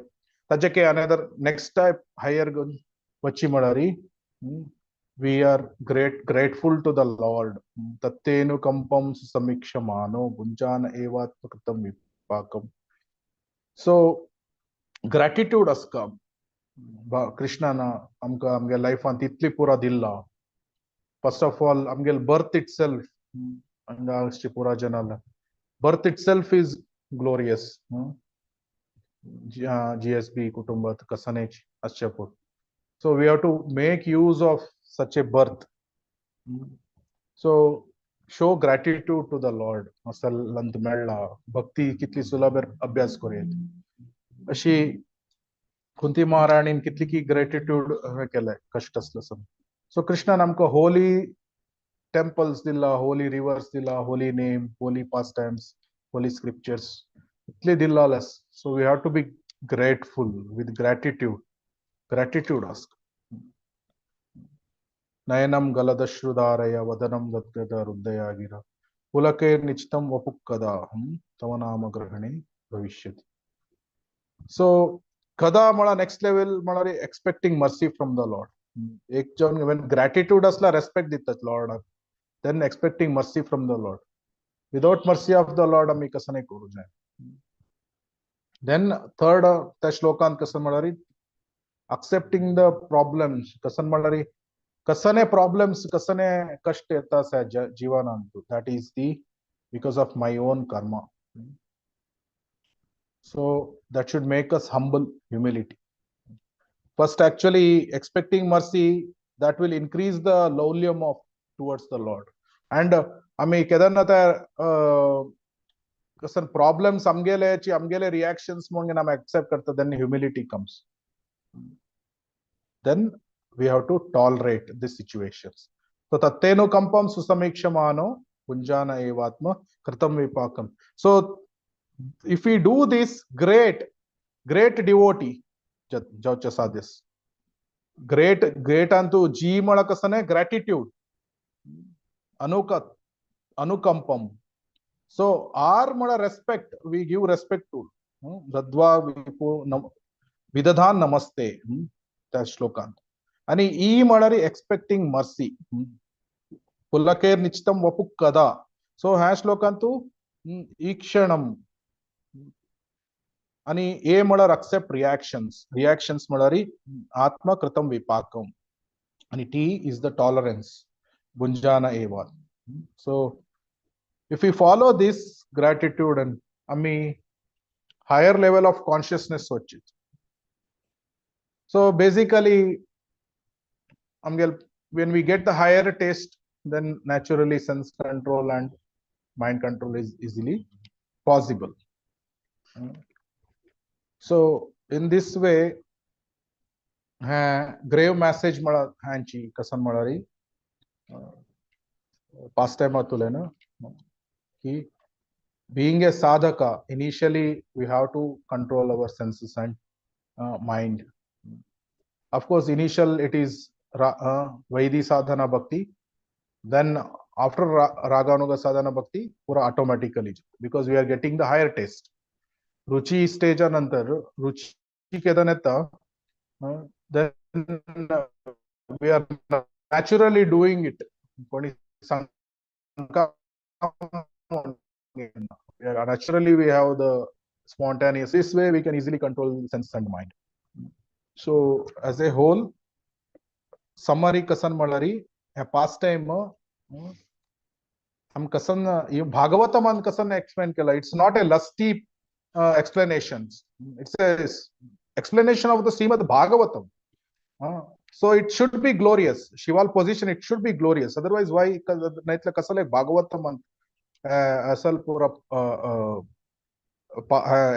ताचे के अनदर नेक्स्ट स्टेप हायर वची म्हळ्यारी we are grateful to the lord तत्तेनु कंपम समीक्षमानो भुंजान एवात्मकृतम विपाकम. सो ग्रॅटिट्यूड असका कृष्णान आमकां आमगे लायफान तितली पुरा दिल्ला. फर्स्ट ऑफ ऑल आमगेल बर्थ इट सेल्फ हांगा पुरा जनाल birth itself is glorious. GSB कुटुंबात कसनेच असचे पुर. So we have to make use of such a birth. So show gratitude to the lord असल लंत मेळ्ळा भक्ती कितली सुलभ अभ्यास करूयेत अशी कुंती महाराणीन कितली की ग्रेटिट्यूड केलाय कष्ट असलं सम. सो कृष्णान आमकां होली टेम्पल्स दिला, होली रिवर्स दिला, holy name, holy pastimes, holy scriptures इतले दिल्लास. So we have to be grateful with gratitude आस्क. नयनम गलदश्रुधारय वदनम गद्गद हृदयागिर पुलके निचितम वपुक्कदा तव नाम ग्रहणे भविष्यति. सो कदा मला नेक्स्ट लेवल म्हळ्यार expecting mercy from the lord. एक जन व्हेन ग्रॅटिट्यूड असला रेस्पेक्ट दितात लॉर्डाक then expecting mercy from the lord. Without mercy of the Lord आम्ही कसं नाही करू जाय. देन थर्ड त्या श्लोकांत कसं म्हळ्यार accepting the problems kasan malari kasane problems kasane kashta yeta sa jivana antu, that is the because of my own karma. So that should make us humble, humility. First, actually expecting mercy, that will increase the lowlium of towards the Lord. And ami kedarnath kasan problems amgele reactions monge nam accept karta, then humility comes. Then we have to tolerate the situations. So tatteno kampam susamikshmano punjana evatma kritam vipakam. So if we do this, great devotee jaucha this great antu ji malakasane gratitude anukampam. So our mala respect, we give respect to radva vidadhan namaste, त्या श्लोकांत. आणि E म्हणणारी expecting mercy पुलकेर निश्चितम Vapu कदा. So ह्या श्लोकांतू E क्षणम आणि ए म्हणणार accept reactions म्हणणारी आत्मा कृतम विपाकम. आणि T is the tolerance bunjana eva. So if we follow this gratitude and ami higher level of consciousness వచ్చి. So basically when we get the higher taste, then naturally sense control and mind control is easily possible. So in this way grave message mala hanchi kasan malari past time atulena ki being a sadhaka, initially we have to control our senses and mind. Of course, initial it is Vaidhi sadhana bhakti. Then after Raganuga sadhana bhakti, pura automatically, because we are getting the higher taste. Ruchi stage anantar, ruchi kedanetta, then we are naturally doing it. Naturally we have the spontaneous. This way we can easily control sense and mind. So as a whole, summary kasan malari a pastime हम कसन ये Bhagavatam an kasan explain kela. It's not a lusty explanations. It's a explanation of the Srimad Bhagavatam. So it should be glorious. Shival position, it should be glorious. Otherwise, why naitla kasale Bhagavatam asal pura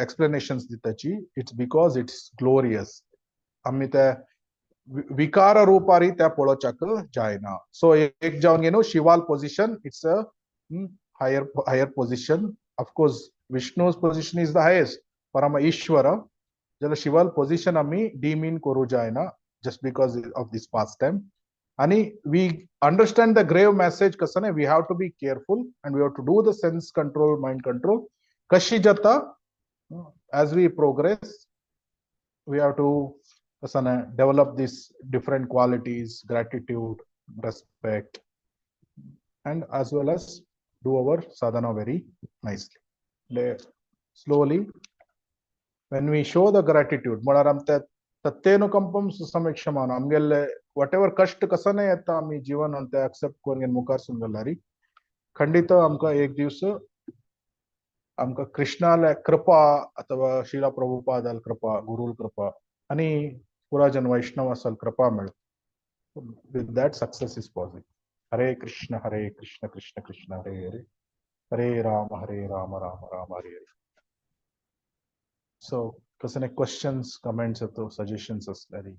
explanations ditachi? It's because it's glorious. Amita विकार रूपारी त्या पळोवच्याक जायना. So एक जावन गेलो शिवाल position, it's a higher position. Of course Vishnu's position is the highest, parama ishvara. जर शिवाल position आम्ही demean करू जायना just because of this pastime. आणि we understand the grave message कसं नाही, we have to be careful and we have to do the sense control, mind control. कशी जाता as we progress, we have to develop these different qualities, gratitude, respect, and as well as do our sadhana very nicely. Slowly, when we show the gratitude, tattenu susamikshmana, amgelle whatever kashta kasane yetta ami jivan ante accept koringen mukar sundalari खंडित आमका एक दिवस आमका कृष्णाला कृपा अथवा शिला प्रभुपादाल कृपा, गुरुल कृपा आणि पुराजन वैष्णव असल कृपा मिळत. With that success is possible. Hare Krishna Krishna Krishna Hare Hare, Hare Rama Rama Rama Hare Hare. So कसं questions, comments, suggestions असल्यारी